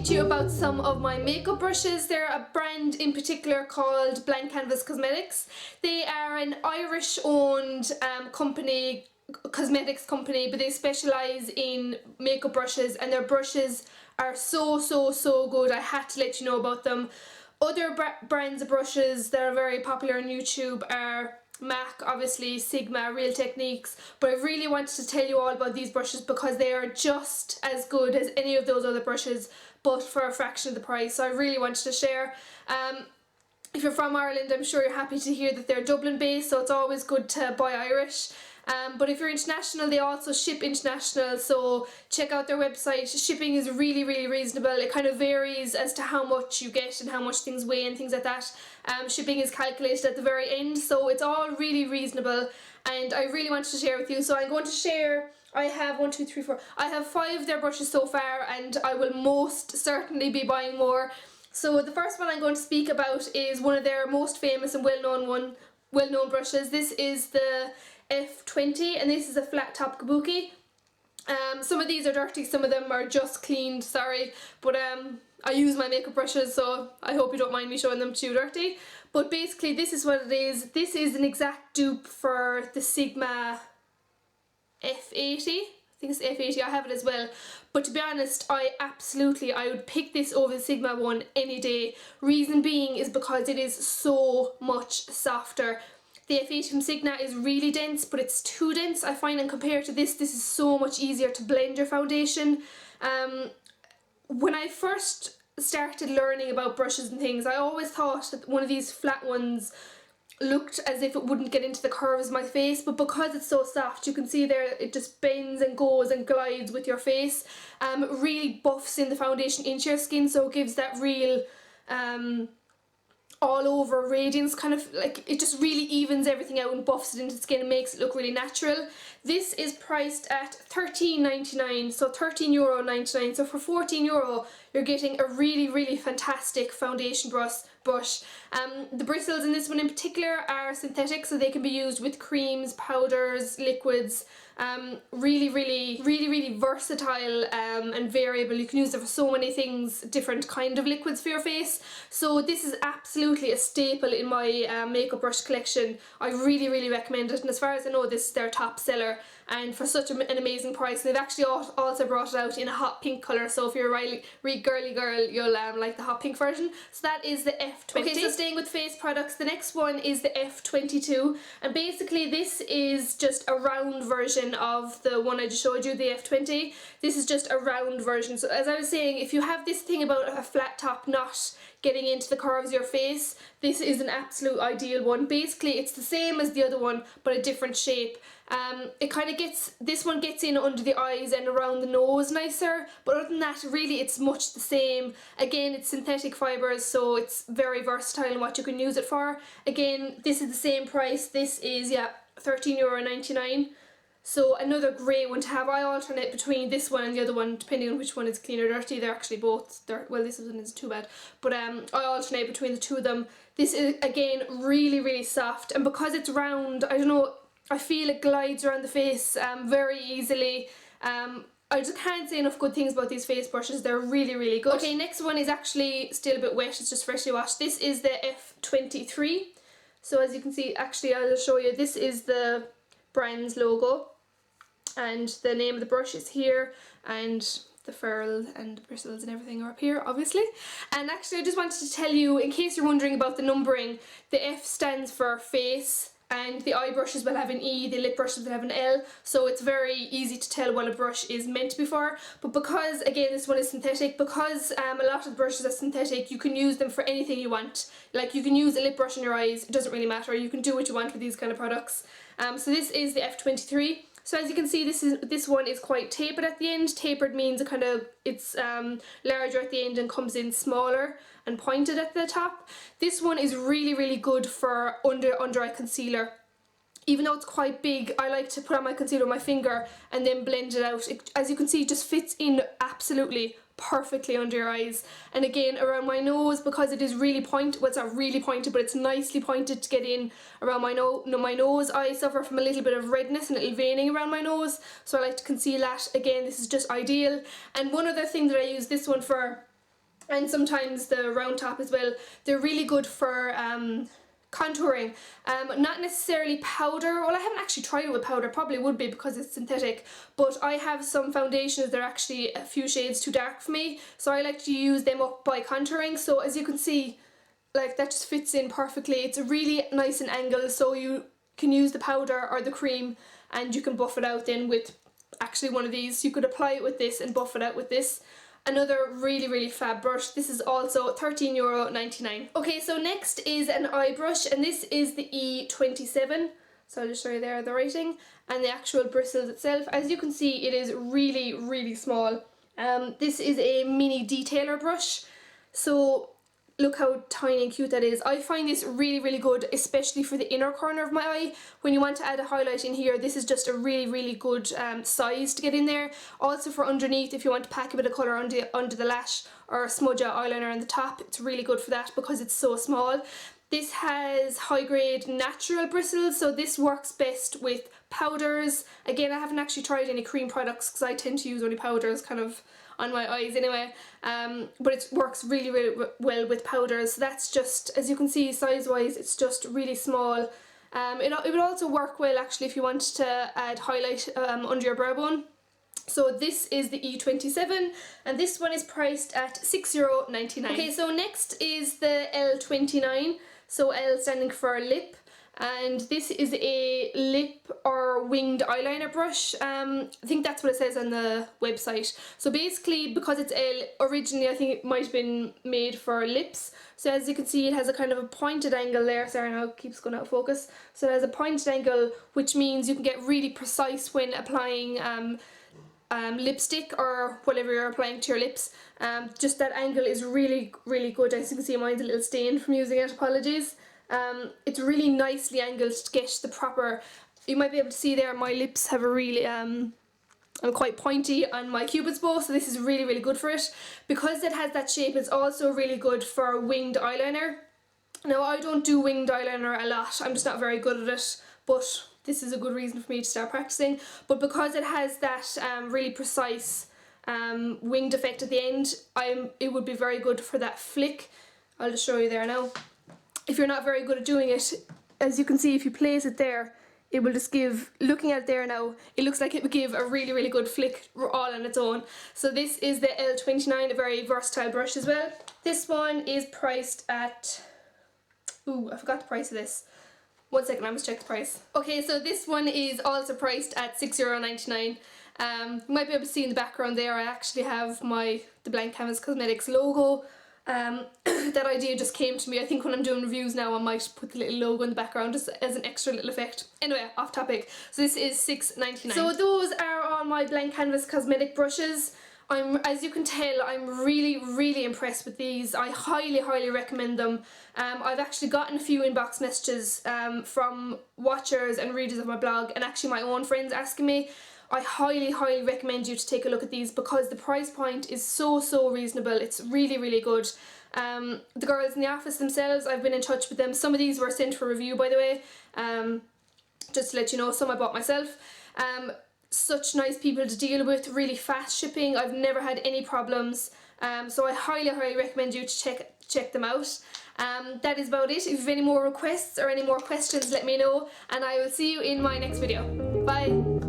speak to you about some of my makeup brushes. They're a brand in particular called Blank Canvas Cosmetics. They are an Irish owned cosmetics company, but they specialise in makeup brushes, and their brushes are so good. I had to let you know about them. Other brands of brushes that are very popular on YouTube are MAC, obviously, Sigma, Real Techniques, but I really wanted to tell you all about these brushes because they are just as good as any of those other brushes, but for a fraction of the price. So I really wanted to share. If you're from Ireland, I'm sure you're happy to hear that they're Dublin based, so it's always good to buy Irish. But if you're international, they also ship international, so check out their website. Shipping is really reasonable. It kind of varies as to how much you get and how much things weigh and things like that. Shipping is calculated at the very end, so it's all really reasonable, and I really wanted to share with you. So I'm going to share, I have 1, 2, 3, 4, I have 5 of their brushes so far, and I will most certainly be buying more. So the first one I'm going to speak about is one of their most famous and well-known brushes. This is the F20, and this is a flat top Kabuki. Some of these are dirty, some of them are just cleaned, sorry, but I use my makeup brushes, so I hope you don't mind me showing them too dirty. But basically this is what it is. This is an exact dupe for the Sigma F80. I think it's F80, I have it as well. But to be honest, I would pick this over the Sigma one any day. Reason being is because it is so much softer. The F80 from Sigma is really dense, but it's too dense, I find, and compared to this is so much easier to blend your foundation. When I first started learning about brushes and things, I always thought that one of these flat ones looked as if it wouldn't get into the curves of my face, but because it's so soft, you can see there it just bends and goes and glides with your face. It really buffs in the foundation into your skin, so it gives that real all over radiance, kind of like it just really evens everything out and buffs it into the skin and makes it look really natural. This is priced at €13.99, so €13.99. So for €14 you're getting a really fantastic foundation brush. The bristles in this one in particular are synthetic, so they can be used with creams, powders, liquids. Really versatile and variable. You can use it for so many things, different kind of liquids for your face. So this is absolutely a staple in my makeup brush collection. I really recommend it, and as far as I know, this is their top seller, and for such an amazing price. They've actually also brought it out in a hot pink colour, so if you're a really girly girl, you'll like the hot pink version. So that is the F20. Okay, so staying with face products, the next one is the F22, and basically this is just a round version of the one I just showed you, the F20. This is just a round version. So as I was saying, if you have this thing about a flat top not getting into the curves of your face, this is an absolute ideal one. Basically it's the same as the other one, but a different shape. This one gets in under the eyes and around the nose nicer, but other than that, really it's much the same. Again, it's synthetic fibres, so it's very versatile in what you can use it for. Again, this is the same price. This is, yeah, €13.99. So another great one to have. I alternate between this one and the other one depending on which one is clean or dirty. They're actually both dirty. Well, this one isn't too bad, but I alternate between the two of them. This is again really soft, and because it's round, I don't know, I feel it glides around the face very easily. I just can't say enough good things about these face brushes. They're really good. Okay, next one is actually still a bit wet. It's just freshly washed. This is the F23. So as you can see, actually I'll show you, this is the brand's logo, and the name of the brush is here, and the ferrule and the bristles and everything are up here, obviously. And actually I just wanted to tell you, in case you're wondering about the numbering, the F stands for face, and the eye brushes will have an E, the lip brushes will have an L, so it's very easy to tell what a brush is meant to be for. But because, again, this one is synthetic, because a lot of the brushes are synthetic, you can use them for anything you want. Like, you can use a lip brush in your eyes, it doesn't really matter, you can do what you want with these kind of products. So this is the F23. So as you can see, this one is quite tapered at the end. Tapered means it's larger at the end and comes in smaller and pointed at the top. This one is really good for under eye concealer. Even though it's quite big, I like to put on my concealer with my finger and then blend it out. As you can see, it just fits in absolutely perfectly under your eyes. And again, around my nose, because it is really pointed, well, it's not really pointed, but it's nicely pointed to get in around my nose. I suffer from a little bit of redness and a little veining around my nose, so I like to conceal that. Again, this is just ideal. And one other thing that I use this one for and sometimes the round top as well. They're really good for contouring. Not necessarily powder. Well, I haven't actually tried it with powder, probably would be because it's synthetic, but I have some foundations that are actually a few shades too dark for me, so I like to use them up by contouring. So as you can see, like, that just fits in perfectly. It's really nice and angled, so you can use the powder or the cream and you can buff it out then with actually one of these. You could apply it with this and buff it out with this. Another really fab brush. This is also €13.99. Okay, so next is an eye brush, and this is the E27. So I'll just show you there the writing and the actual bristles itself. As you can see, it is really small. This is a mini detailer brush, so look how tiny and cute that is. I find this really good, especially for the inner corner of my eye. When you want to add a highlight in here, this is just a really good size to get in there. Also for underneath, if you want to pack a bit of colour under the lash or smudge out eyeliner on the top, it's really good for that because it's so small. This has high grade natural bristles, so this works best with powders. Again, I haven't actually tried any cream products because I tend to use only powders kind of on my eyes anyway, but it works really well with powders. So that's just, as you can see, size wise, it's just really small. It would also work well actually if you want to add highlight under your brow bone. So this is the E27, and this one is priced at €6.99. Okay, so next is the L29, so L standing for lip, and this is a lip or winged eyeliner brush. I think that's what it says on the website. So basically, because it's L, originally I think it might have been made for lips. So as you can see, it has a kind of a pointed angle there. Sorry, now it keeps going out of focus. So it has a pointed angle, which means you can get really precise when applying lipstick or whatever you're applying to your lips. Just that angle is really good. As you can see, mine's a little stained from using it, apologies. It's really nicely angled to get the proper, you might be able to see there my lips have a really, I'm quite pointy on my cupid's bow, so this is really good for it. Because it has that shape, it's also really good for winged eyeliner. Now I don't do winged eyeliner a lot, I'm just not very good at it, but this is a good reason for me to start practicing. But because it has that really precise winged effect at the end, it would be very good for that flick. I'll just show you there now. If you're not very good at doing it, as you can see, if you place it there, it will just give, looking at it there now, it looks like it would give a really good flick all on its own. So this is the L29, a very versatile brush as well. This one is priced at, ooh, I forgot the price of this. 1 second, I must check the price. Okay, so this one is also priced at €6.99. You might be able to see in the background there, I actually have the Blank Canvas Cosmetics logo. That idea just came to me. I think when I'm doing reviews now I might put the little logo in the background just as an extra little effect. Anyway, off topic. So this is $6.99. So those are all my Blank Canvas cosmetic brushes. As you can tell, I'm really impressed with these. I highly recommend them. I've actually gotten a few inbox messages from watchers and readers of my blog, and actually my own friends asking me. I highly recommend you to take a look at these because the price point is so reasonable. It's really good. The girls in the office themselves, I've been in touch with them. Some of these were sent for review, by the way, just to let you know. Some I bought myself. Such nice people to deal with, really fast shipping. I've never had any problems, so I highly recommend you to check them out. That is about it. If you have any more requests or any more questions, let me know, and I will see you in my next video. Bye!